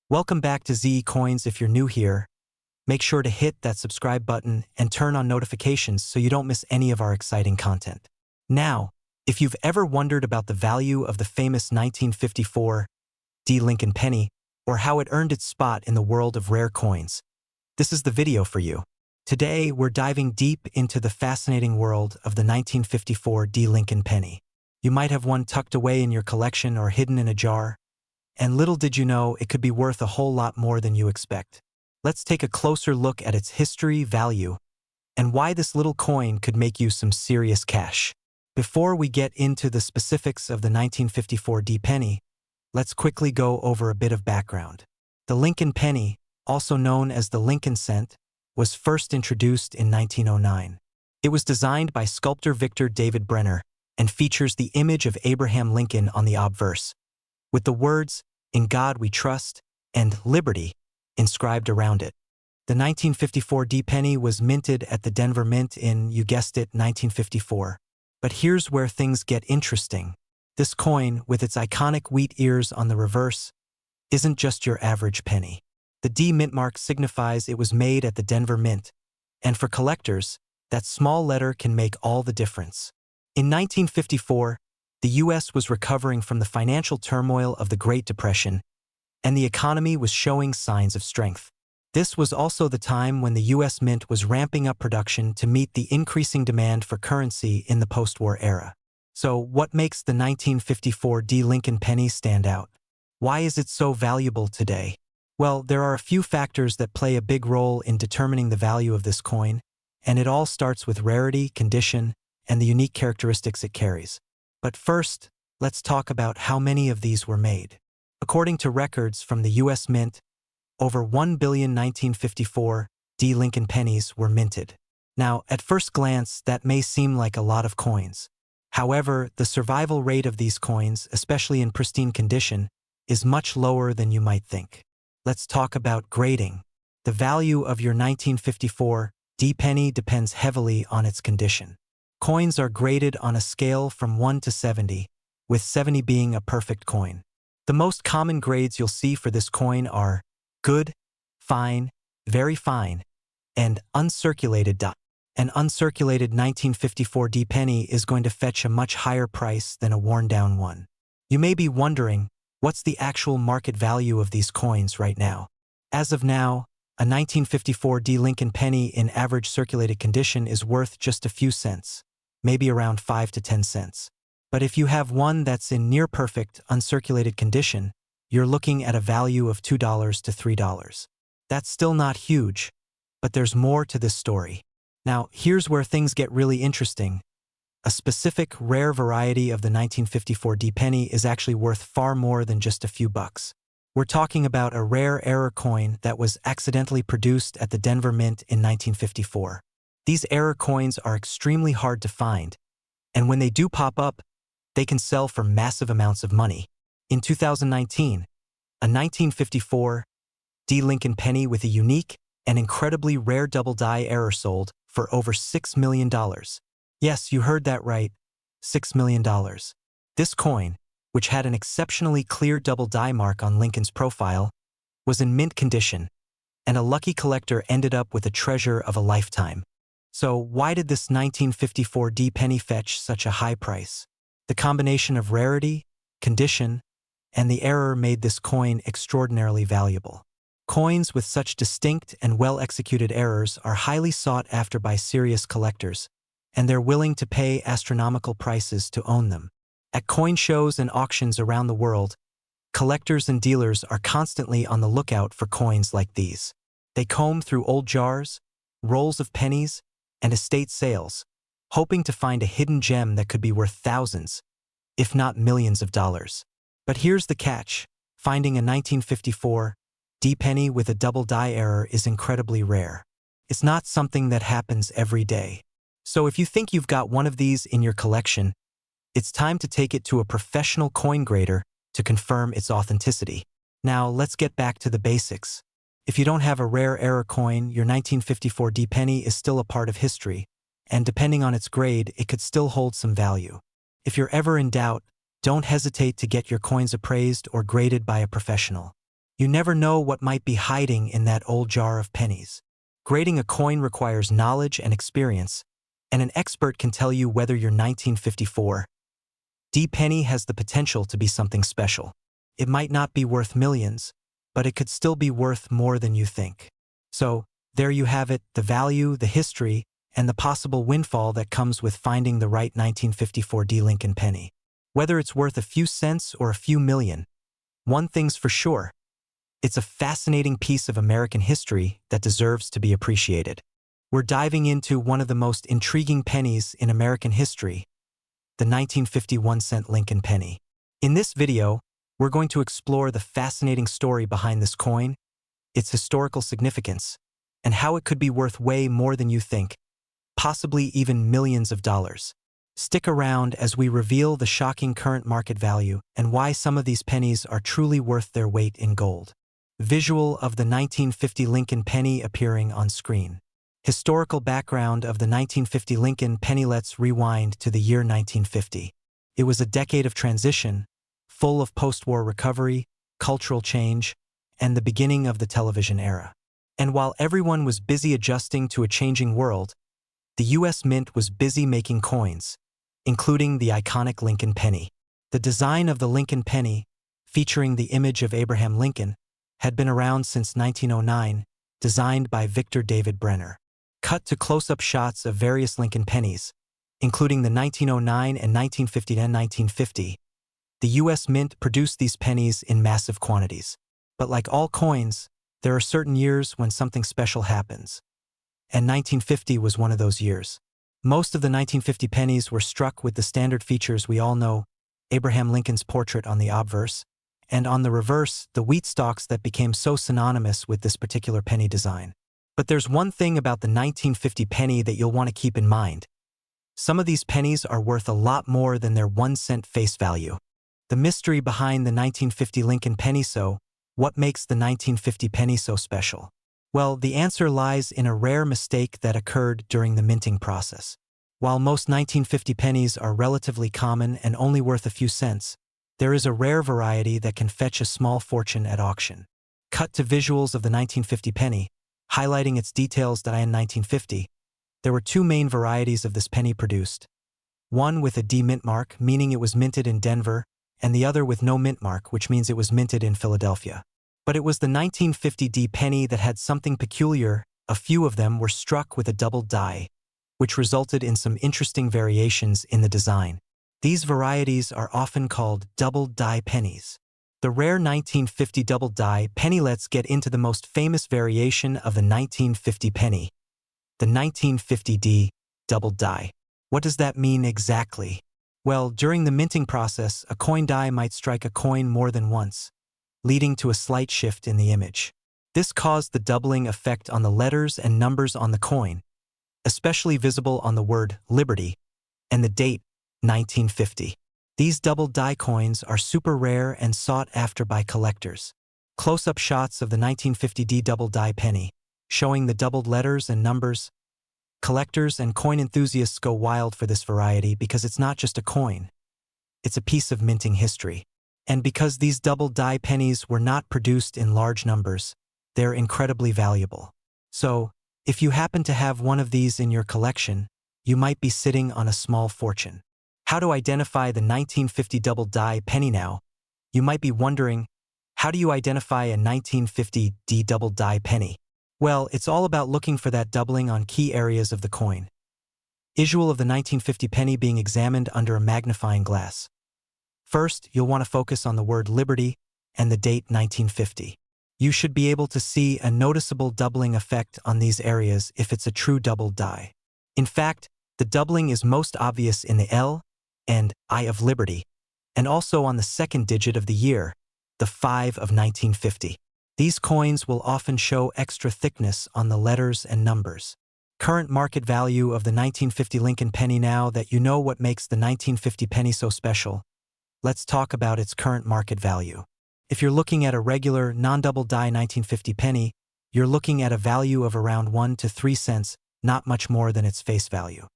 Welcome back to ZE Coins. If you're new here, make sure to hit that subscribe button and turn on notifications so you don't miss any of our exciting content. Now, if you've ever wondered about the value of the famous 1954 D Lincoln penny or how it earned its spot in the world of rare coins, this is the video for you. Today, we're diving deep into the fascinating world of the 1954 D Lincoln penny. You might have one tucked away in your collection or hidden in a jar, and little did you know it could be worth a whole lot more than you expect. Let's take a closer look at its history, value, and why this little coin could make you some serious cash. Before we get into the specifics of the 1954 D penny, let's quickly go over a bit of background. The Lincoln penny, also known as the Lincoln cent, was first introduced in 1909. It was designed by sculptor Victor David Brenner and features the image of Abraham Lincoln on the obverse, with the words, "In God we trust," and "Liberty" inscribed around it. The 1954 D penny was minted at the Denver Mint in, you guessed it, 1954. But here's where things get interesting. This coin, with its iconic wheat ears on the reverse, isn't just your average penny. The D mint mark signifies it was made at the Denver Mint, and for collectors, that small letter can make all the difference. In 1954, the U.S. was recovering from the financial turmoil of the Great Depression, and the economy was showing signs of strength. This was also the time when the U.S. Mint was ramping up production to meet the increasing demand for currency in the post-war era. So, what makes the 1954 D Lincoln penny stand out? Why is it so valuable today? Well, there are a few factors that play a big role in determining the value of this coin, and it all starts with rarity, condition, and the unique characteristics it carries. But first, let's talk about how many of these were made. According to records from the U.S. Mint, over 1 billion 1954 D Lincoln pennies were minted. Now, at first glance, that may seem like a lot of coins. However, the survival rate of these coins, especially in pristine condition, is much lower than you might think. Let's talk about grading. The value of your 1954 D penny depends heavily on its condition. Coins are graded on a scale from 1 to 70, with 70 being a perfect coin. The most common grades you'll see for this coin are good, fine, very fine, and uncirculated. An uncirculated 1954 D penny is going to fetch a much higher price than a worn-down one. You may be wondering, what's the actual market value of these coins right now? As of now, a 1954 D Lincoln penny in average circulated condition is worth just a few cents, maybe around 5 to 10 cents. But if you have one that's in near-perfect, uncirculated condition, you're looking at a value of $2 to $3. That's still not huge, but there's more to this story. Now, here's where things get really interesting. A specific, rare variety of the 1954 D penny is actually worth far more than just a few bucks. We're talking about a rare error coin that was accidentally produced at the Denver Mint in 1954. These error coins are extremely hard to find, and when they do pop up, they can sell for massive amounts of money. In 2019, a 1954 D Lincoln penny with a unique and incredibly rare double die error sold for over $6 million. Yes, you heard that right, $6 million. This coin, which had an exceptionally clear double die mark on Lincoln's profile, was in mint condition, and a lucky collector ended up with a treasure of a lifetime. So why did this 1954 D penny fetch such a high price? The combination of rarity, condition, and the error made this coin extraordinarily valuable. Coins with such distinct and well-executed errors are highly sought after by serious collectors, and they're willing to pay astronomical prices to own them. At coin shows and auctions around the world, collectors and dealers are constantly on the lookout for coins like these. They comb through old jars, rolls of pennies, and estate sales, hoping to find a hidden gem that could be worth thousands, if not millions of dollars. But here's the catch. Finding a 1954 D penny with a double die error is incredibly rare. It's not something that happens every day. So if you think you've got one of these in your collection, it's time to take it to a professional coin grader to confirm its authenticity. Now, let's get back to the basics. If you don't have a rare error coin, your 1954 D penny is still a part of history, and depending on its grade, it could still hold some value. If you're ever in doubt, don't hesitate to get your coins appraised or graded by a professional. You never know what might be hiding in that old jar of pennies. Grading a coin requires knowledge and experience, and an expert can tell you whether your 1954 D penny has the potential to be something special. It might not be worth millions, but it could still be worth more than you think. So, there you have it, the value, the history, and the possible windfall that comes with finding the right 1954 D Lincoln penny. Whether it's worth a few cents or a few million, one thing's for sure. It's a fascinating piece of American history that deserves to be appreciated. We're diving into one of the most intriguing pennies in American history, the 1951-cent Lincoln penny. In this video, we're going to explore the fascinating story behind this coin, its historical significance, and how it could be worth way more than you think, possibly even millions of dollars. Stick around as we reveal the shocking current market value and why some of these pennies are truly worth their weight in gold. Visual of the 1950 Lincoln penny appearing on screen. Historical background of the 1950 Lincoln penny. Let's rewind to the year 1950. It was a decade of transition, full of post-war recovery, cultural change, and the beginning of the television era. And while everyone was busy adjusting to a changing world, the U.S. Mint was busy making coins, including the iconic Lincoln penny. The design of the Lincoln penny, featuring the image of Abraham Lincoln, had been around since 1909, designed by Victor David Brenner. Cut to close-up shots of various Lincoln pennies, including the 1909 and 1950 and 1950. The U.S. Mint produced these pennies in massive quantities. But like all coins, there are certain years when something special happens. And 1950 was one of those years. Most of the 1950 pennies were struck with the standard features we all know, Abraham Lincoln's portrait on the obverse, and on the reverse, the wheat stalks that became so synonymous with this particular penny design. But there's one thing about the 1950 penny that you'll want to keep in mind. Some of these pennies are worth a lot more than their 1-cent face value. The mystery behind the 1950 Lincoln penny. So, what makes the 1950 penny so special? Well, the answer lies in a rare mistake that occurred during the minting process. While most 1950 pennies are relatively common and only worth a few cents, there is a rare variety that can fetch a small fortune at auction. Cut to visuals of the 1950 penny, highlighting its details. In 1950, there were two main varieties of this penny produced. One with a D mint mark, meaning it was minted in Denver, and the other with no mint mark, which means it was minted in Philadelphia. But it was the 1950 D penny that had something peculiar. A few of them were struck with a double die, which resulted in some interesting variations in the design. These varieties are often called double die pennies. The rare 1950 double die penny. Let's get into the most famous variation of the 1950 penny, the 1950 D double die. What does that mean exactly? Well, during the minting process, a coin die might strike a coin more than once, leading to a slight shift in the image. This caused the doubling effect on the letters and numbers on the coin, especially visible on the word Liberty and the date 1950. These double die coins are super rare and sought after by collectors. Close-up shots of the 1950 D double die penny, showing the doubled letters and numbers. Collectors and coin enthusiasts go wild for this variety because it's not just a coin. It's a piece of minting history. And because these double die pennies were not produced in large numbers, they're incredibly valuable. So, if you happen to have one of these in your collection, you might be sitting on a small fortune. How to identify the 1950 double die penny? Now, you might be wondering, how do you identify a 1950 D double die penny? Well, it's all about looking for that doubling on key areas of the coin. Visual of the 1950 penny being examined under a magnifying glass. First, you'll want to focus on the word Liberty and the date 1950. You should be able to see a noticeable doubling effect on these areas if it's a true double die. In fact, the doubling is most obvious in the L and I of Liberty, and also on the second digit of the year, the 5 of 1950. These coins will often show extra thickness on the letters and numbers. Current market value of the 1950 Lincoln penny. Now that you know what makes the 1950 penny so special, let's talk about its current market value. If you're looking at a regular, non-double die 1950 penny, you're looking at a value of around 1 to 3 cents, not much more than its face value.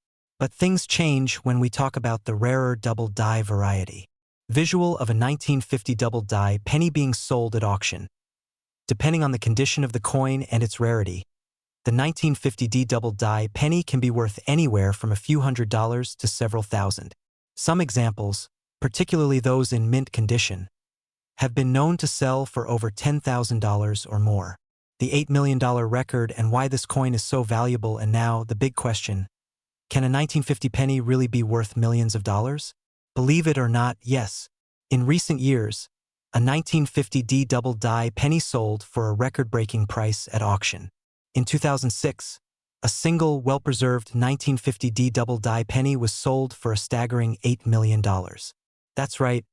But things change when we talk about the rarer double die variety. Visual of a 1950 double die penny being sold at auction. depending on the condition of the coin and its rarity. The 1950D double die penny can be worth anywhere from a few $100s to several thousand. Some examples, particularly those in mint condition, have been known to sell for over $10,000 or more. The $8 million record and why this coin is so valuable. And now, the big question: can a 1950 penny really be worth millions of dollars? Believe it or not, yes. In recent years, a 1950D double die penny sold for a record-breaking price at auction. In 2006, a single, well-preserved 1950D double die penny was sold for a staggering $8 million. That's right,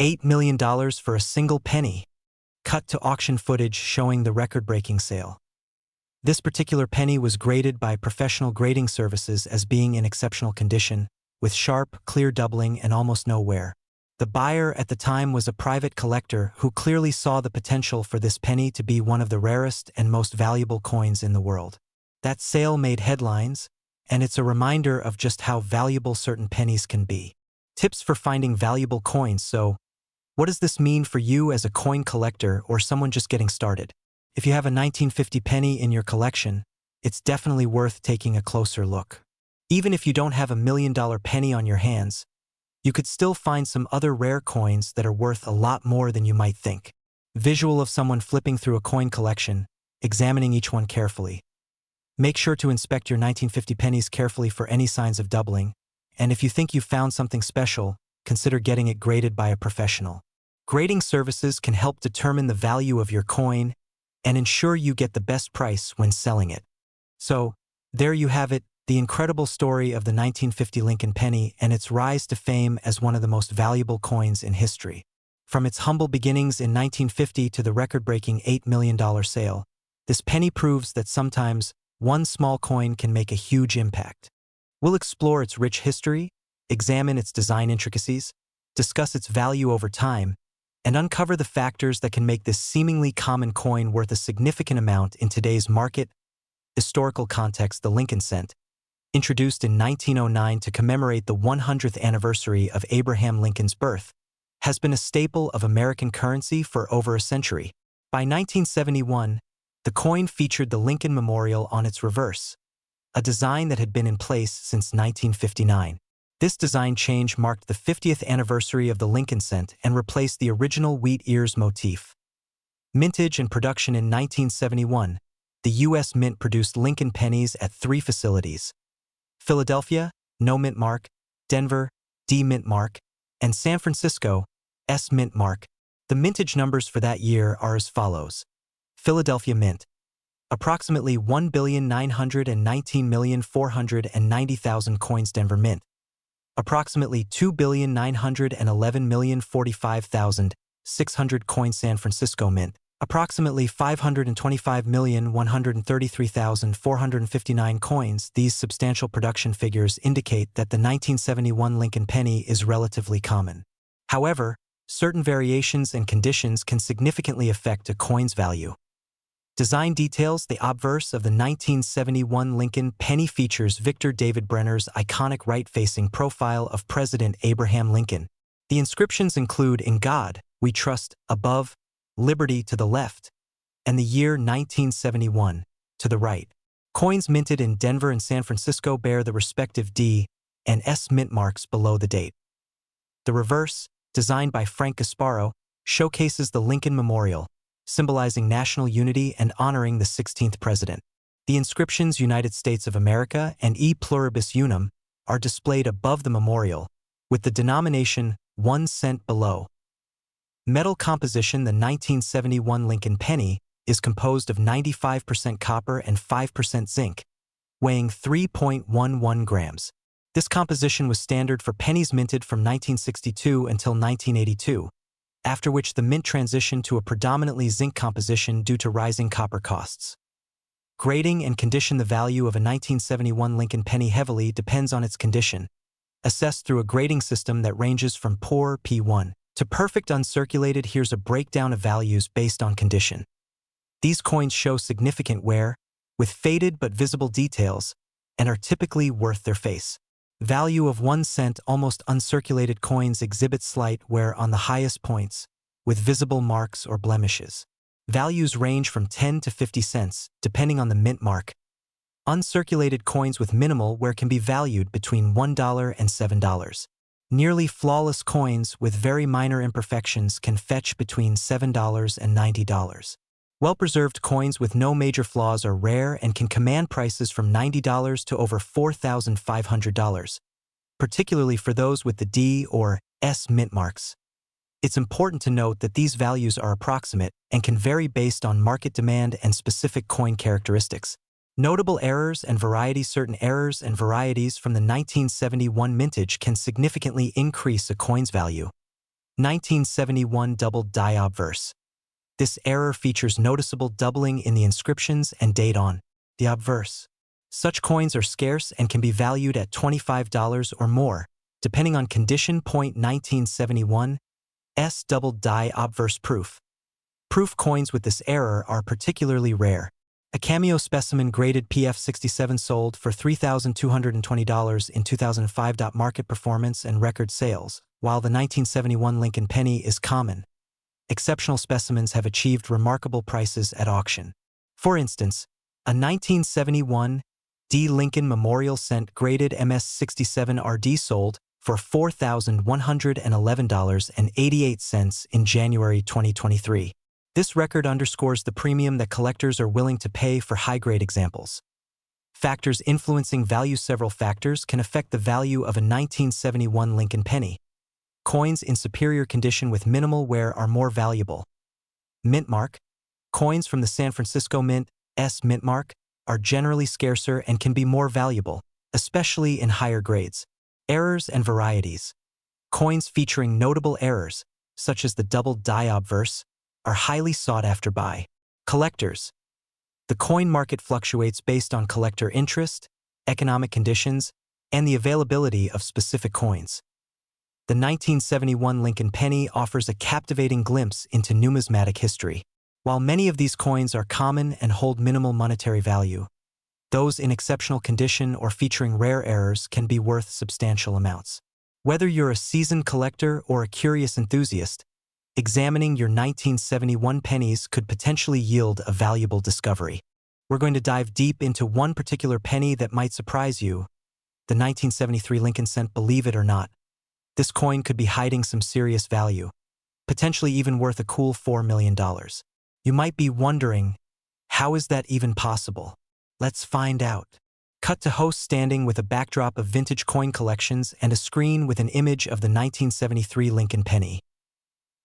$8 million for a single penny. Cut to auction footage showing the record-breaking sale. This particular penny was graded by professional grading services as being in exceptional condition, with sharp, clear doubling and almost no wear. The buyer at the time was a private collector who clearly saw the potential for this penny to be one of the rarest and most valuable coins in the world. That sale made headlines, and it's a reminder of just how valuable certain pennies can be. Tips for finding valuable coins. So, what does this mean for you as a coin collector or someone just getting started? If you have a 1950 penny in your collection, it's definitely worth taking a closer look. Even if you don't have $1 million penny on your hands, you could still find some other rare coins that are worth a lot more than you might think. Visual of someone flipping through a coin collection, examining each one carefully. Make sure to inspect your 1950 pennies carefully for any signs of doubling, and if you think you've found something special, consider getting it graded by a professional. Grading services can help determine the value of your coin and ensure you get the best price when selling it. So, there you have it, the incredible story of the 1950 Lincoln penny and its rise to fame as one of the most valuable coins in history. From its humble beginnings in 1950 to the record-breaking $8 million sale, this penny proves that sometimes one small coin can make a huge impact. We'll explore its rich history, examine its design intricacies, discuss its value over time, and uncover the factors that can make this seemingly common coin worth a significant amount in today's market. Historical context: the Lincoln cent, introduced in 1909 to commemorate the 100th anniversary of Abraham Lincoln's birth, has been a staple of American currency for over a century. By 1971, the coin featured the Lincoln Memorial on its reverse, a design that had been in place since 1959. This design change marked the 50th anniversary of the Lincoln cent and replaced the original wheat ears motif. Mintage and production: in 1971, the U.S. Mint produced Lincoln pennies at 3 facilities: Philadelphia, no mint mark; Denver, D mint mark; and San Francisco, S mint mark. The mintage numbers for that year are as follows. Philadelphia Mint, approximately 1,919,490,000 coins. Denver Mint, approximately 2,911,045,600 coins. San Francisco Mint, approximately 525,133,459 coins. These substantial production figures indicate that the 1971 Lincoln penny is relatively common. However, certain variations and conditions can significantly affect a coin's value. Design details: the obverse of the 1971 Lincoln penny features Victor David Brenner's iconic right-facing profile of President Abraham Lincoln. The inscriptions include "In God We Trust" above, "Liberty" to the left, and the year 1971 to the right. Coins minted in Denver and San Francisco bear the respective D and S mint marks below the date. The reverse, designed by Frank Gasparo, showcases the Lincoln Memorial, symbolizing national unity and honoring the 16th president. The inscriptions "United States of America" and "E Pluribus Unum" are displayed above the memorial, with the denomination 1 cent below. Metal composition: the 1971 Lincoln penny is composed of 95% copper and 5% zinc, weighing 3.11 grams. This composition was standard for pennies minted from 1962 until 1982, after which the mint transitioned to a predominantly zinc composition due to rising copper costs. Grading and condition: the value of a 1971 Lincoln penny heavily depends on its condition, assessed through a grading system that ranges from poor P1 to perfect uncirculated. Here's a breakdown of values based on condition. These coins show significant wear, with faded but visible details, and are typically worth their face. Value of 1 cent: almost uncirculated coins exhibit slight wear on the highest points, with visible marks or blemishes. Values range from 10 to 50 cents, depending on the mint mark. Uncirculated coins with minimal wear can be valued between $1 and $7. Nearly flawless coins with very minor imperfections can fetch between $7 and $90. Well-preserved coins with no major flaws are rare and can command prices from $90 to over $4,500, particularly for those with the D or S mint marks. It's important to note that these values are approximate and can vary based on market demand and specific coin characteristics. Notable errors and varieties. Certain errors and varieties from the 1971 mintage can significantly increase a coin's value. 1971 doubled die obverse. This error features noticeable doubling in the inscriptions and date on the obverse. Such coins are scarce and can be valued at $25 or more, depending on condition. 1971 S doubled die obverse proof. Proof coins with this error are particularly rare. A cameo specimen graded PF67 sold for $3,220 in 2005. Market performance and record sales. While the 1971 Lincoln penny is common, exceptional specimens have achieved remarkable prices at auction. For instance, a 1971 D. Lincoln Memorial Cent graded MS67 RD sold for $4,111.88 in January 2023. This record underscores the premium that collectors are willing to pay for high-grade examples. Factors influencing value. Several factors can affect the value of a 1971 Lincoln penny. Coins in superior condition with minimal wear are more valuable. Mint mark. Coins from the San Francisco Mint, S mint mark, are generally scarcer and can be more valuable, especially in higher grades. Errors and varieties. Coins featuring notable errors, such as the doubled die obverse, are highly sought after by collectors. The coin market fluctuates based on collector interest, economic conditions, and the availability of specific coins. The 1971 Lincoln penny offers a captivating glimpse into numismatic history. While many of these coins are common and hold minimal monetary value, those in exceptional condition or featuring rare errors can be worth substantial amounts. Whether you're a seasoned collector or a curious enthusiast, examining your 1971 pennies could potentially yield a valuable discovery. We're going to dive deep into one particular penny that might surprise you, the 1973 Lincoln cent. Believe it or not, this coin could be hiding some serious value, potentially even worth a cool $4 million. You might be wondering, how is that even possible? Let's find out. Cut to host standing with a backdrop of vintage coin collections and a screen with an image of the 1973 Lincoln penny.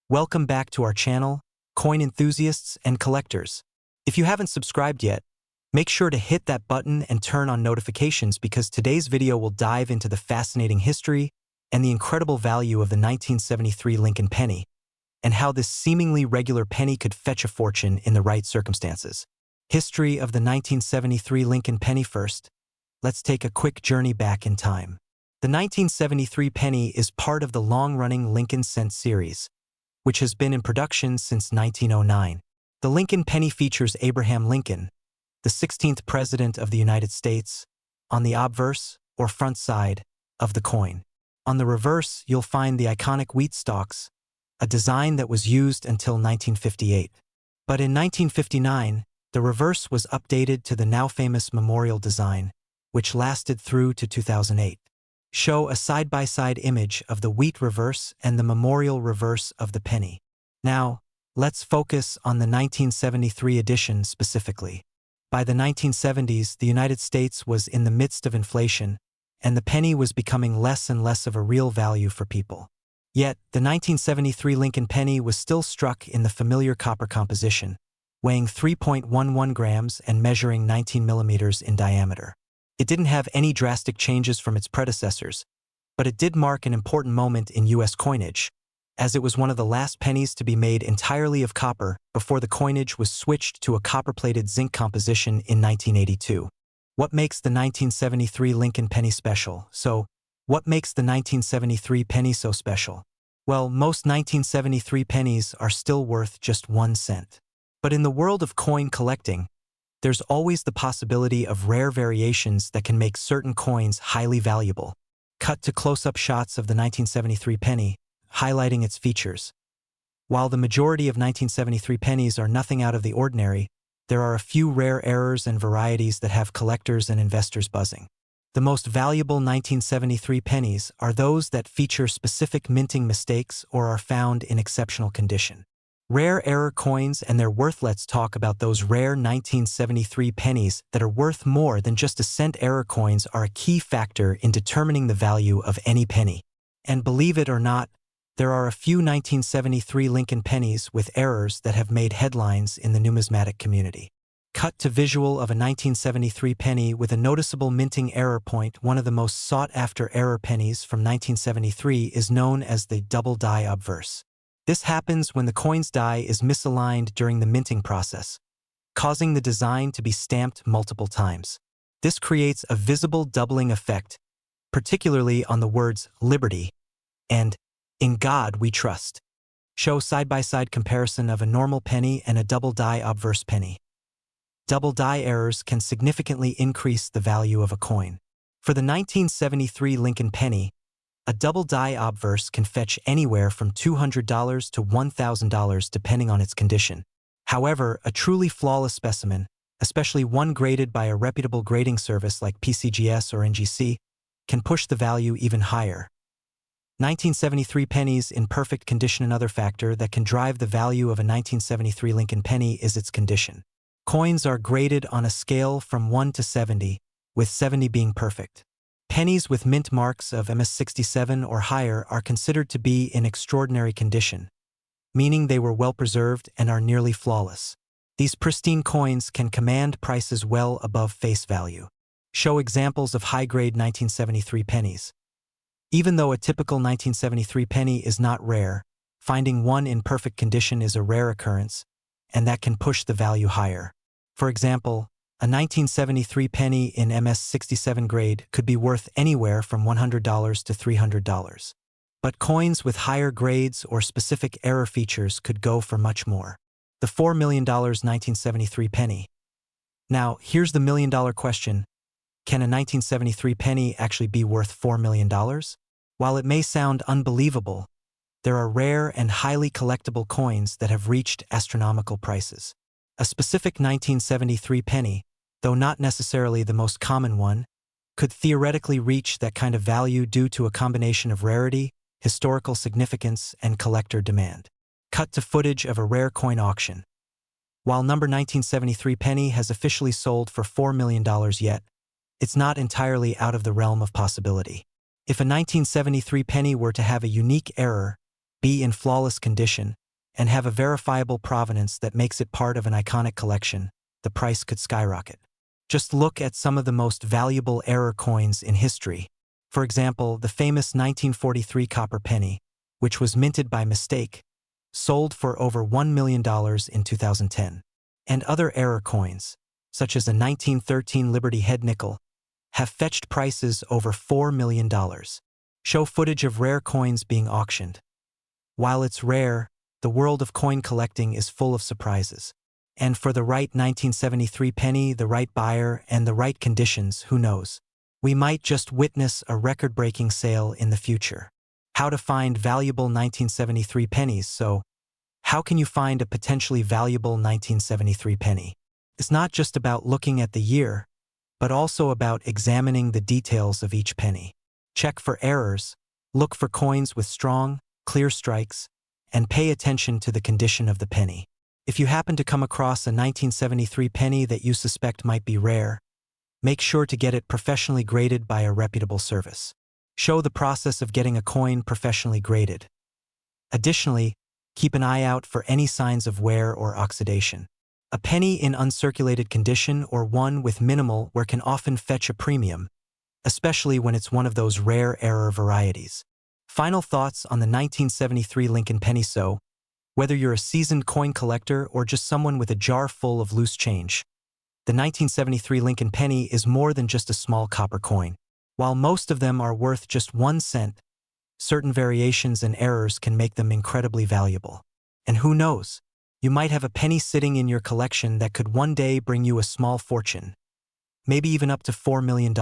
Welcome back to our channel, coin enthusiasts and collectors. If you haven't subscribed yet, make sure to hit that button and turn on notifications because today's video will dive into the fascinating history and the incredible value of the 1973 Lincoln penny, and how this seemingly regular penny could fetch a fortune in the right circumstances. History of the 1973 Lincoln penny. First, let's take a quick journey back in time. The 1973 penny is part of the long-running Lincoln cent series, which has been in production since 1909. The Lincoln penny features Abraham Lincoln, the 16th President of the United States, on the obverse, or front side, of the coin. On the reverse, you'll find the iconic wheat stalks, a design that was used until 1958. But in 1959, the reverse was updated to the now famous memorial design, which lasted through to 2008. Show a side-by-side image of the wheat reverse and the memorial reverse of the penny. Now, let's focus on the 1973 edition specifically. By the 1970s, the United States was in the midst of inflation, and the penny was becoming less and less of a real value for people. Yet, the 1973 Lincoln penny was still struck in the familiar copper composition, weighing 3.11 grams and measuring 19 millimeters in diameter. It didn't have any drastic changes from its predecessors, but it did mark an important moment in U.S. coinage, as it was one of the last pennies to be made entirely of copper before the coinage was switched to a copper-plated zinc composition in 1982. What makes the 1973 Lincoln penny special? So, what makes the 1973 penny so special? Well, most 1973 pennies are still worth just 1 cent. But in the world of coin collecting, there's always the possibility of rare variations that can make certain coins highly valuable. Cut to close-up shots of the 1973 penny, highlighting its features. While the majority of 1973 pennies are nothing out of the ordinary, there are a few rare errors and varieties that have collectors and investors buzzing. The most valuable 1973 pennies are those that feature specific minting mistakes or are found in exceptional condition. Rare error coins and their worth. Let's talk about those rare 1973 pennies that are worth more than just a cent. Error coins are a key factor in determining the value of any penny. And believe it or not, there are a few 1973 Lincoln pennies with errors that have made headlines in the numismatic community. Cut to visual of a 1973 penny with a noticeable minting error point. One of the most sought-after error pennies from 1973 is known as the double die obverse. This happens when the coin's die is misaligned during the minting process, causing the design to be stamped multiple times. This creates a visible doubling effect, particularly on the words liberty and in God we trust. Show side-by-side comparison of a normal penny and a double die obverse penny. Double die errors can significantly increase the value of a coin. For the 1973 Lincoln penny, a double die obverse can fetch anywhere from $200 to $1,000 depending on its condition. However, a truly flawless specimen, especially one graded by a reputable grading service like PCGS or NGC, can push the value even higher. 1973 pennies in perfect condition. Another factor that can drive the value of a 1973 Lincoln penny is its condition. Coins are graded on a scale from 1 to 70, with 70 being perfect. Pennies with mint marks of MS67 or higher are considered to be in extraordinary condition, meaning they were well preserved and are nearly flawless. These pristine coins can command prices well above face value. Show examples of high-grade 1973 pennies. Even though a typical 1973 penny is not rare, finding one in perfect condition is a rare occurrence, and that can push the value higher. For example, a 1973 penny in MS67 grade could be worth anywhere from $100 to $300. But coins with higher grades or specific error features could go for much more. The $4 million 1973 penny. Now, here's the million-dollar question. Can a 1973 penny actually be worth $4 million? While it may sound unbelievable, there are rare and highly collectible coins that have reached astronomical prices. A specific 1973 penny, though not necessarily the most common one, could theoretically reach that kind of value due to a combination of rarity, historical significance, and collector demand. Cut to footage of a rare coin auction. While number 1973 penny has officially sold for $4 million yet, it's not entirely out of the realm of possibility. If a 1973 penny were to have a unique error, be in flawless condition, and have a verifiable provenance that makes it part of an iconic collection, the price could skyrocket. Just look at some of the most valuable error coins in history. For example, the famous 1943 copper penny, which was minted by mistake, sold for over $1 million in 2010. And other error coins, such as a 1913 Liberty head nickel, have fetched prices over $4 million. Show footage of rare coins being auctioned. While it's rare, the world of coin collecting is full of surprises. And for the right 1973 penny, the right buyer, and the right conditions, who knows? We might just witness a record-breaking sale in the future. How to find valuable 1973 pennies. So, how can you find a potentially valuable 1973 penny? It's not just about looking at the year, but also about examining the details of each penny. Check for errors, look for coins with strong, clear strikes, and pay attention to the condition of the penny. If you happen to come across a 1973 penny that you suspect might be rare, make sure to get it professionally graded by a reputable service. Show the process of getting a coin professionally graded. Additionally, keep an eye out for any signs of wear or oxidation. A penny in uncirculated condition or one with minimal wear can often fetch a premium, especially when it's one of those rare error varieties. Final thoughts on the 1973 Lincoln penny. So, whether you're a seasoned coin collector or just someone with a jar full of loose change, the 1973 Lincoln penny is more than just a small copper coin. While most of them are worth just 1 cent, certain variations and errors can make them incredibly valuable. And who knows? You might have a penny sitting in your collection that could one day bring you a small fortune, maybe even up to $4 million.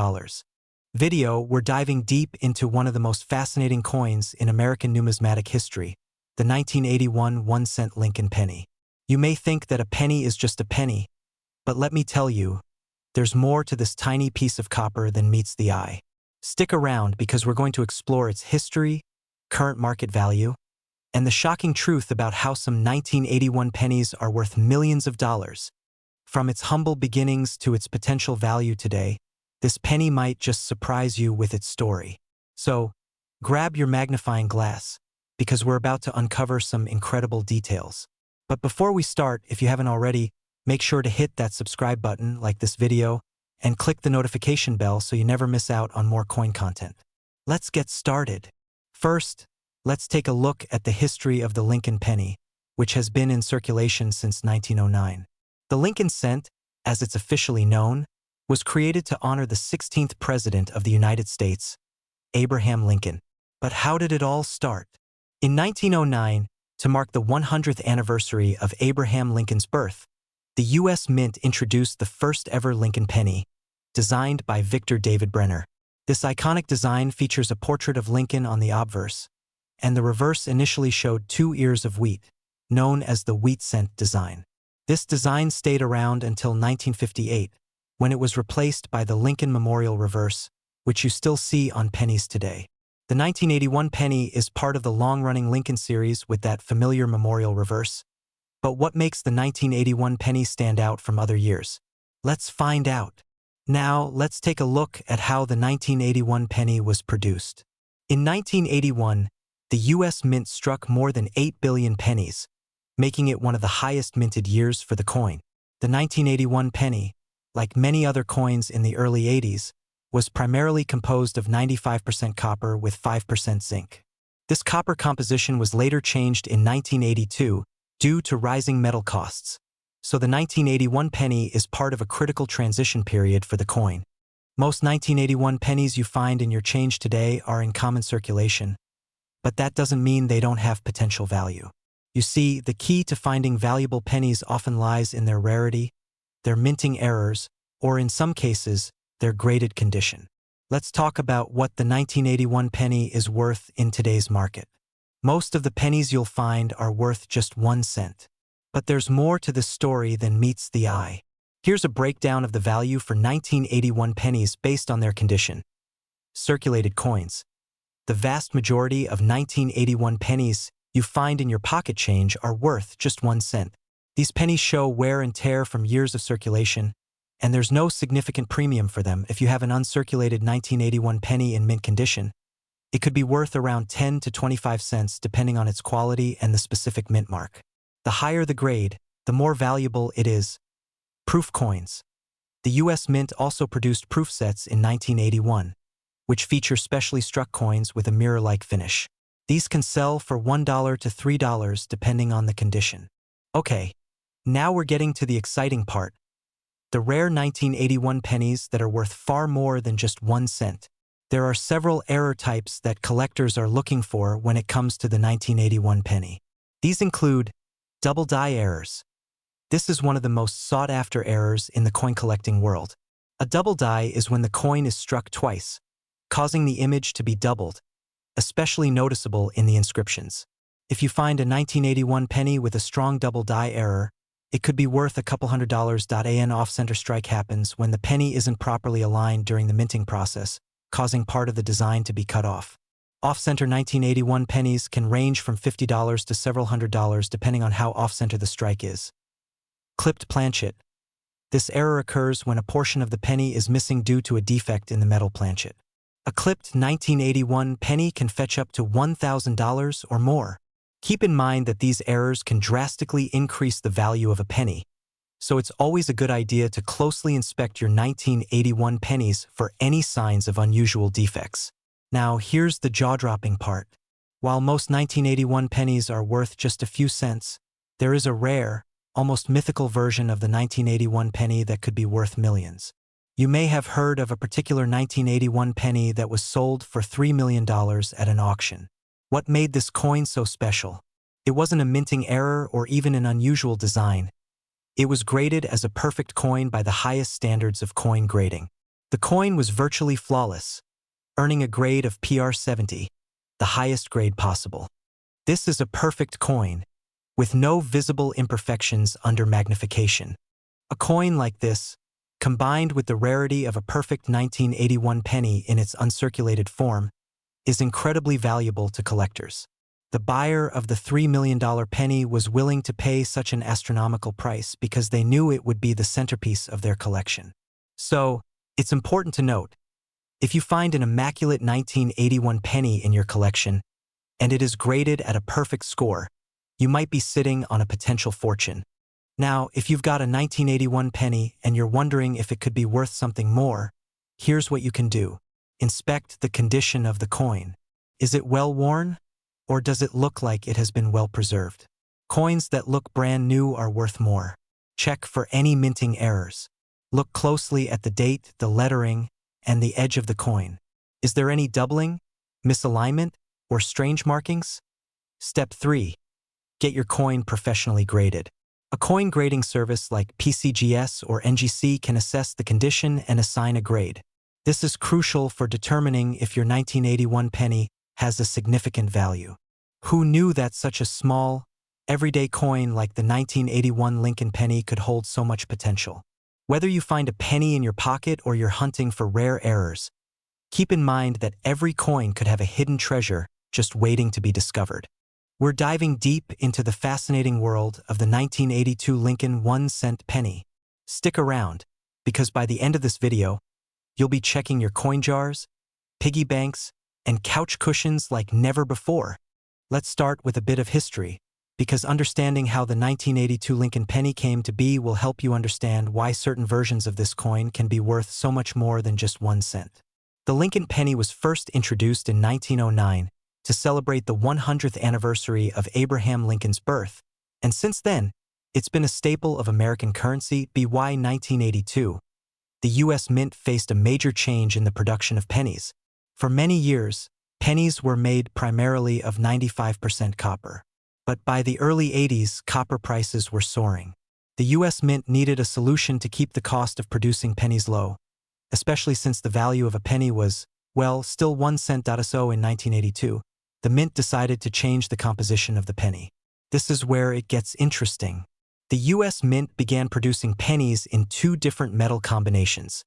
We're diving deep into one of the most fascinating coins in American numismatic history, the 1981 1-cent Lincoln penny. You may think that a penny is just a penny, but let me tell you, there's more to this tiny piece of copper than meets the eye. Stick around because we're going to explore its history, current market value, and the shocking truth about how some 1981 pennies are worth millions of dollars. From its humble beginnings to its potential value today, this penny might just surprise you with its story. So, grab your magnifying glass, because we're about to uncover some incredible details. But before we start, if you haven't already, make sure to hit that subscribe button, like this video, and click the notification bell so you never miss out on more coin content. Let's get started. First, let's take a look at the history of the Lincoln penny, which has been in circulation since 1909. The Lincoln cent, as it's officially known, was created to honor the 16th President of the United States, Abraham Lincoln. But how did it all start? In 1909, to mark the 100th anniversary of Abraham Lincoln's birth, the U.S. Mint introduced the first ever Lincoln penny, designed by Victor David Brenner. This iconic design features a portrait of Lincoln on the obverse, and the reverse initially showed 2 ears of wheat, known as the wheat cent design. This design stayed around until 1958, when it was replaced by the Lincoln Memorial reverse, which you still see on pennies today. The 1981 penny is part of the long-running Lincoln series with that familiar memorial reverse. But what makes the 1981 penny stand out from other years? Let's find out. Now, let's take a look at how the 1981 penny was produced. In 1981, the U.S. Mint struck more than 8 billion pennies, making it one of the highest minted years for the coin. The 1981 penny, like many other coins in the early 80s, was primarily composed of 95% copper with 5% zinc. This copper composition was later changed in 1982 due to rising metal costs, so the 1981 penny is part of a critical transition period for the coin. Most 1981 pennies you find in your change today are in common circulation, but that doesn't mean they don't have potential value. You see, the key to finding valuable pennies often lies in their rarity, their minting errors, or in some cases, their graded condition. Let's talk about what the 1981 penny is worth in today's market. Most of the pennies you'll find are worth just 1 cent. But there's more to this story than meets the eye. Here's a breakdown of the value for 1981 pennies based on their condition. Circulated coins. The vast majority of 1981 pennies you find in your pocket change are worth just 1 cent. These pennies show wear and tear from years of circulation, and there's no significant premium for them. If you have an uncirculated 1981 penny in mint condition, it could be worth around 10 to 25 cents depending on its quality and the specific mint mark. The higher the grade, the more valuable it is. Proof coins. The U.S. Mint also produced proof sets in 1981, which feature specially struck coins with a mirror-like finish. These can sell for $1 to $3 depending on the condition. Okay, now we're getting to the exciting part. The rare 1981 pennies that are worth far more than just 1 cent. There are several error types that collectors are looking for when it comes to the 1981 penny. These include double die errors. This is one of the most sought-after errors in the coin collecting world. A double die is when the coin is struck twice, causing the image to be doubled, especially noticeable in the inscriptions. If you find a 1981 penny with a strong double die error, it could be worth a couple $100. An off-center strike happens when the penny isn't properly aligned during the minting process, causing part of the design to be cut off. Off-center 1981 pennies can range from $50 to several $100s depending on how off-center the strike is. Clipped planchet. This error occurs when a portion of the penny is missing due to a defect in the metal planchet. A clipped 1981 penny can fetch up to $1,000 or more. Keep in mind that these errors can drastically increase the value of a penny, so it's always a good idea to closely inspect your 1981 pennies for any signs of unusual defects. Now, here's the jaw-dropping part. While most 1981 pennies are worth just a few cents, there is a rare, almost mythical version of the 1981 penny that could be worth millions. You may have heard of a particular 1981 penny that was sold for $3 million at an auction. What made this coin so special? It wasn't a minting error or even an unusual design. It was graded as a perfect coin by the highest standards of coin grading. The coin was virtually flawless, earning a grade of PR 70, the highest grade possible. This is a perfect coin, with no visible imperfections under magnification. A coin like this, combined with the rarity of a perfect 1981 penny in its uncirculated form, is incredibly valuable to collectors. The buyer of the $3 million penny was willing to pay such an astronomical price because they knew it would be the centerpiece of their collection. So, it's important to note, if you find an immaculate 1981 penny in your collection, and it is graded at a perfect score, you might be sitting on a potential fortune. Now, if you've got a 1981 penny and you're wondering if it could be worth something more, here's what you can do. Inspect the condition of the coin. Is it well worn? Or does it look like it has been well preserved? Coins that look brand new are worth more. Check for any minting errors. Look closely at the date, the lettering, and the edge of the coin. Is there any doubling, misalignment, or strange markings? Step 3. Get your coin professionally graded. A coin grading service like PCGS or NGC can assess the condition and assign a grade. This is crucial for determining if your 1981 penny has a significant value. Who knew that such a small, everyday coin like the 1981 Lincoln penny could hold so much potential? Whether you find a penny in your pocket or you're hunting for rare errors, keep in mind that every coin could have a hidden treasure just waiting to be discovered. We're diving deep into the fascinating world of the 1982 Lincoln 1-cent penny. Stick around, because by the end of this video, you'll be checking your coin jars, piggy banks, and couch cushions like never before. Let's start with a bit of history, because understanding how the 1982 Lincoln penny came to be will help you understand why certain versions of this coin can be worth so much more than just 1 cent. The Lincoln penny was first introduced in 1909 to celebrate the 100th anniversary of Abraham Lincoln's birth, and since then, it's been a staple of American currency. By 1982, the U.S. Mint faced a major change in the production of pennies. For many years, pennies were made primarily of 95% copper. But by the early 80s, copper prices were soaring. The U.S. Mint needed a solution to keep the cost of producing pennies low, especially since the value of a penny was, well, still 1 cent. So in 1982, the Mint decided to change the composition of the penny. This is where it gets interesting. The U.S. Mint began producing pennies in 2 different metal combinations,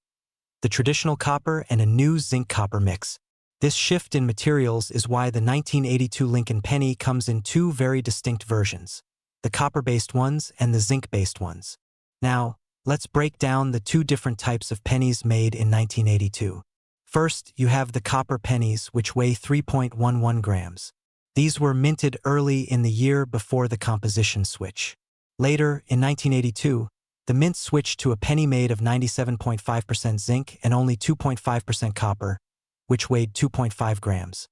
the traditional copper and a new zinc-copper mix. This shift in materials is why the 1982 Lincoln penny comes in 2 very distinct versions, the copper-based ones and the zinc-based ones. Now, let's break down the 2 different types of pennies made in 1982. First, you have the copper pennies, which weigh 3.11 grams. These were minted early in the year before the composition switch. Later, in 1982, the Mint switched to a penny made of 97.5% zinc and only 2.5% copper, which weighed 2.5 grams.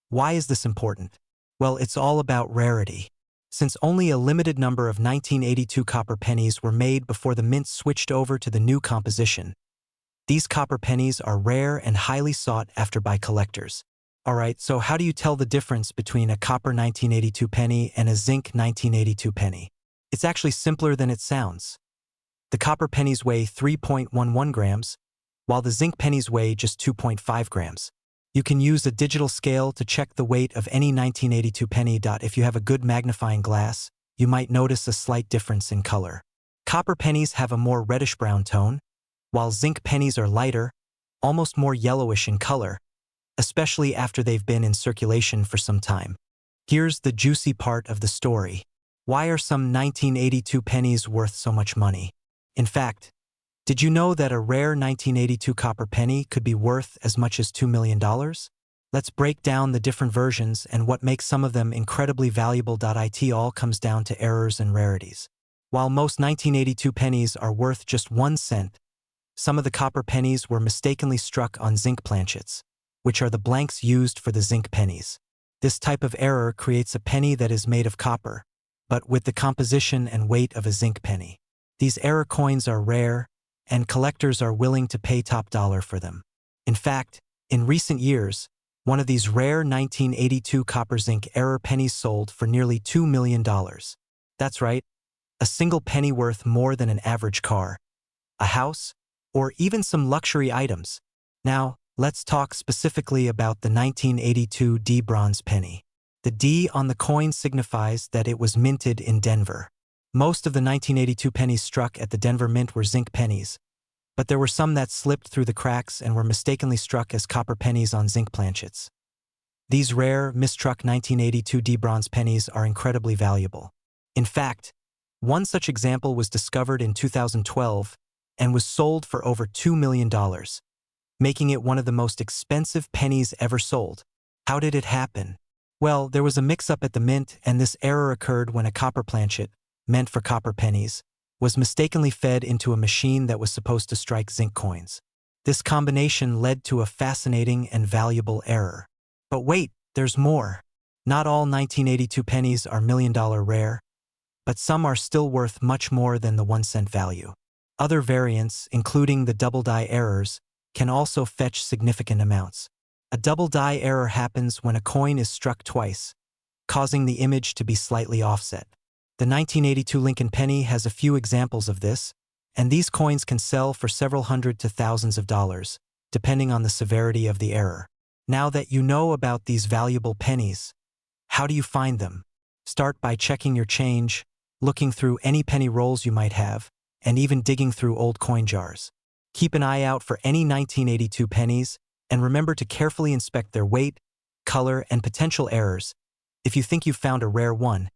Why is this important? Well, it's all about rarity. Since only a limited number of 1982 copper pennies were made before the Mint switched over to the new composition, these copper pennies are rare and highly sought after by collectors. Alright, so how do you tell the difference between a copper 1982 penny and a zinc 1982 penny? It's actually simpler than it sounds. The copper pennies weigh 3.11 grams, while the zinc pennies weigh just 2.5 grams. You can use a digital scale to check the weight of any 1982 penny. If you have a good magnifying glass, you might notice a slight difference in color. Copper pennies have a more reddish-brown tone, while zinc pennies are lighter, almost more yellowish in color, especially after they've been in circulation for some time. Here's the juicy part of the story. Why are some 1982 pennies worth so much money? In fact, did you know that a rare 1982 copper penny could be worth as much as $2 million? Let's break down the different versions and what makes some of them incredibly valuable. It all comes down to errors and rarities. While most 1982 pennies are worth just 1 cent, some of the copper pennies were mistakenly struck on zinc planchets, which are the blanks used for the zinc pennies. This type of error creates a penny that is made of copper, but with the composition and weight of a zinc penny. These error coins are rare, and collectors are willing to pay top dollar for them. In fact, in recent years, one of these rare 1982 copper-zinc error pennies sold for nearly $2 million. That's right, a single penny worth more than an average car, a house, or even some luxury items. Now, let's talk specifically about the 1982 D bronze penny. The D on the coin signifies that it was minted in Denver. Most of the 1982 pennies struck at the Denver Mint were zinc pennies, but there were some that slipped through the cracks and were mistakenly struck as copper pennies on zinc planchets. These rare, mistruck 1982 D bronze pennies are incredibly valuable. In fact, one such example was discovered in 2012 and was sold for over $2 million, making it one of the most expensive pennies ever sold. How did it happen? Well, there was a mix-up at the mint, and this error occurred when a copper planchet, meant for copper pennies, was mistakenly fed into a machine that was supposed to strike zinc coins. This combination led to a fascinating and valuable error. But wait, there's more. Not all 1982 pennies are million-dollar rare, but some are still worth much more than the 1-cent value. Other variants, including the double die errors, can also fetch significant amounts. A double die error happens when a coin is struck twice, causing the image to be slightly offset. The 1982 Lincoln penny has a few examples of this, and these coins can sell for several hundred to thousands of dollars, depending on the severity of the error. Now that you know about these valuable pennies, how do you find them? Start by checking your change, looking through any penny rolls you might have, and even digging through old coin jars. Keep an eye out for any 1982 pennies, and remember to carefully inspect their weight, color, and potential errors. If you think you've found a rare one,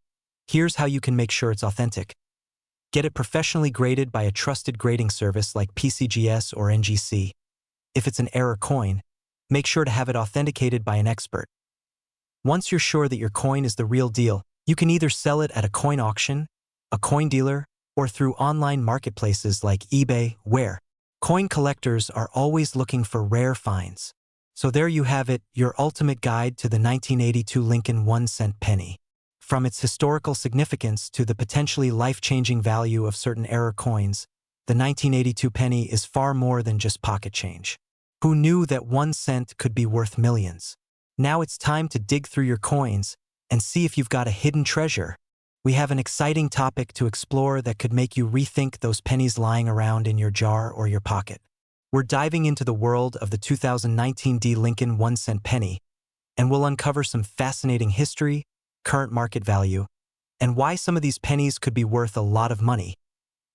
here's how you can make sure it's authentic. Get it professionally graded by a trusted grading service like PCGS or NGC. If it's an error coin, make sure to have it authenticated by an expert. Once you're sure that your coin is the real deal, you can either sell it at a coin auction, a coin dealer, or through online marketplaces like eBay, where coin collectors are always looking for rare finds. So there you have it, your ultimate guide to the 1982 Lincoln 1-cent penny. From its historical significance to the potentially life-changing value of certain error coins, the 1982 penny is far more than just pocket change. Who knew that 1 cent could be worth millions? Now it's time to dig through your coins and see if you've got a hidden treasure. We have an exciting topic to explore that could make you rethink those pennies lying around in your jar or your pocket. We're diving into the world of the 2019 D Lincoln 1-cent penny, and we'll uncover some fascinating history, current market value, and why some of these pennies could be worth a lot of money,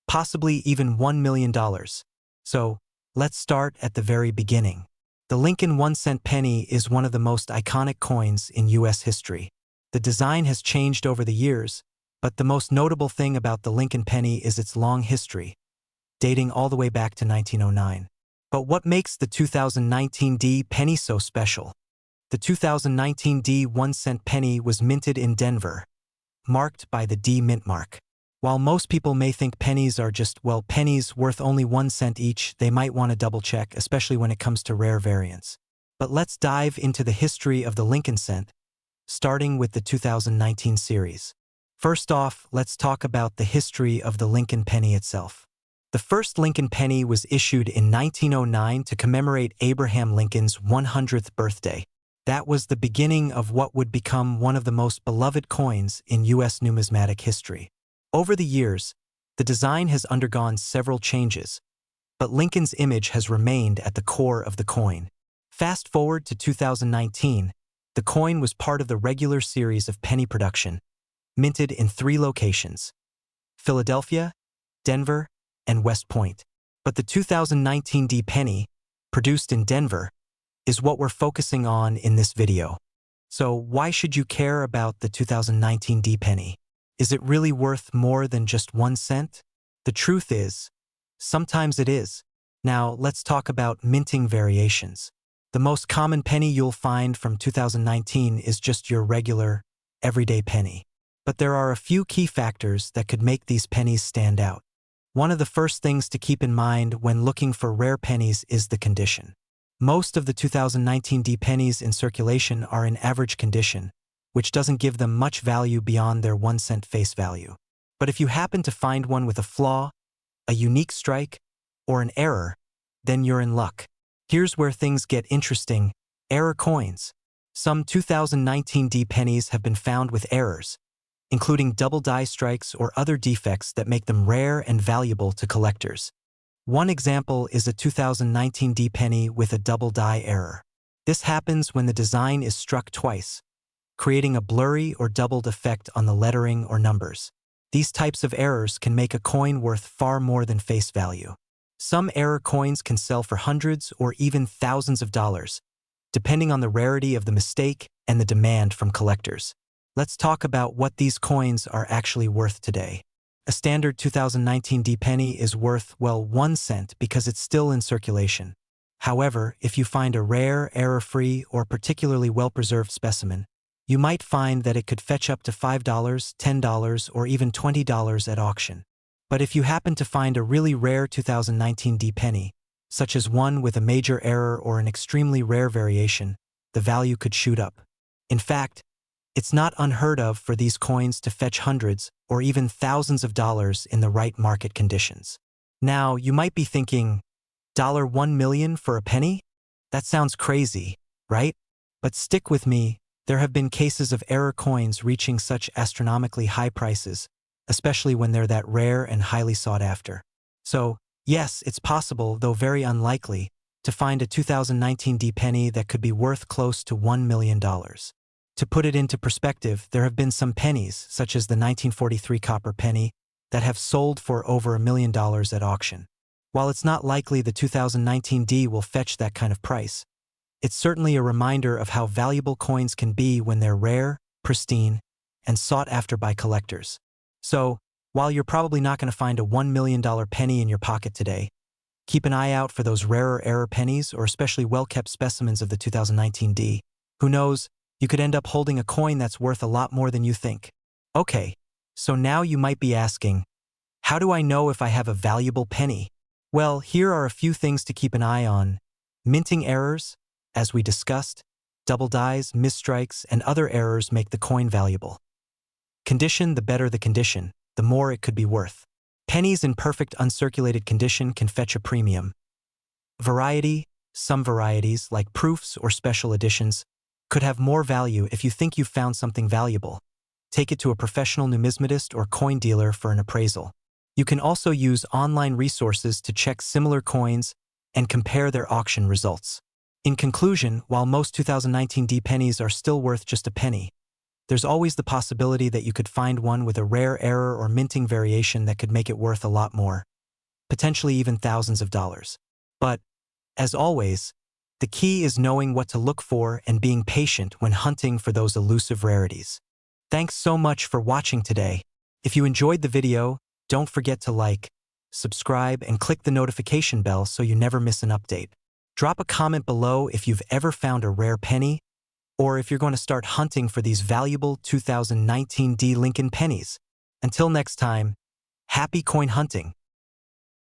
possibly even $1 million. So, let's start at the very beginning. The Lincoln 1-cent penny is one of the most iconic coins in U.S. history. The design has changed over the years, but the most notable thing about the Lincoln penny is its long history, dating all the way back to 1909. But what makes the 2019 D penny so special? The 2019 D 1-cent penny was minted in Denver, marked by the D mint mark. While most people may think pennies are just, well, pennies worth only 1 cent each, they might want to double-check, especially when it comes to rare variants. But let's dive into the history of the Lincoln cent, starting with the 2019 series. First off, let's talk about the history of the Lincoln penny itself. The first Lincoln penny was issued in 1909 to commemorate Abraham Lincoln's 100th birthday. That was the beginning of what would become one of the most beloved coins in U.S. numismatic history. Over the years, the design has undergone several changes, but Lincoln's image has remained at the core of the coin. Fast forward to 2019, the coin was part of the regular series of penny production, minted in 3 locations: Philadelphia, Denver, and West Point. But the 2019 D penny, produced in Denver, is what we're focusing on in this video. So why should you care about the 2019 D penny? Is it really worth more than just 1 cent? The truth is, sometimes it is. Now let's talk about minting variations. The most common penny you'll find from 2019 is just your regular, everyday penny. But there are a few key factors that could make these pennies stand out. One of the first things to keep in mind when looking for rare pennies is the condition. Most of the 2019 D pennies in circulation are in average condition, which doesn't give them much value beyond their 1 cent face value. But if you happen to find one with a flaw, a unique strike, or an error, then you're in luck. Here's where things get interesting: error coins. Some 2019 D pennies have been found with errors, including double die strikes or other defects that make them rare and valuable to collectors. One example is a 2019 D penny with a double die error. This happens when the design is struck twice, creating a blurry or doubled effect on the lettering or numbers. These types of errors can make a coin worth far more than face value. Some error coins can sell for hundreds or even thousands of dollars, depending on the rarity of the mistake and the demand from collectors. Let's talk about what these coins are actually worth today. A standard 2019 penny is worth, well, 1 cent because it's still in circulation. However, if you find a rare, error-free, or particularly well-preserved specimen, you might find that it could fetch up to $5, $10, or even $20 at auction. But if you happen to find a really rare 2019 penny, such as one with a major error or an extremely rare variation, the value could shoot up. In fact, it's not unheard of for these coins to fetch hundreds or even thousands of dollars in the right market conditions. Now, you might be thinking, $1 million for a penny? That sounds crazy, right? But stick with me, there have been cases of error coins reaching such astronomically high prices, especially when they're that rare and highly sought after. So, yes, it's possible, though very unlikely, to find a 2019 penny that could be worth close to $1 million. To put it into perspective, there have been some pennies, such as the 1943 copper penny, that have sold for over $1 million at auction. While it's not likely the 2019 will fetch that kind of price, it's certainly a reminder of how valuable coins can be when they're rare, pristine, and sought after by collectors. So, while you're probably not going to find a $1 million penny in your pocket today, keep an eye out for those rarer error pennies or especially well-kept specimens of the 2019 Who knows, you could end up holding a coin that's worth a lot more than you think. Okay, so now you might be asking, how do I know if I have a valuable penny? Well, here are a few things to keep an eye on. Minting errors, as we discussed, double dies, misstrikes, and other errors make the coin valuable. Condition: the better the condition, the more it could be worth. Pennies in perfect uncirculated condition can fetch a premium. Variety: some varieties, like proofs or special editions, could have more value if you think you've found something valuable. Take it to a professional numismatist or coin dealer for an appraisal. You can also use online resources to check similar coins and compare their auction results. In conclusion, while most 2019 pennies are still worth just a penny, there's always the possibility that you could find one with a rare error or minting variation that could make it worth a lot more, potentially even thousands of dollars. But, as always, the key is knowing what to look for and being patient when hunting for those elusive rarities. Thanks so much for watching today. If you enjoyed the video, don't forget to like, subscribe, and click the notification bell so you never miss an update. Drop a comment below if you've ever found a rare penny, or if you're going to start hunting for these valuable 2019 Lincoln pennies. Until next time, happy coin hunting!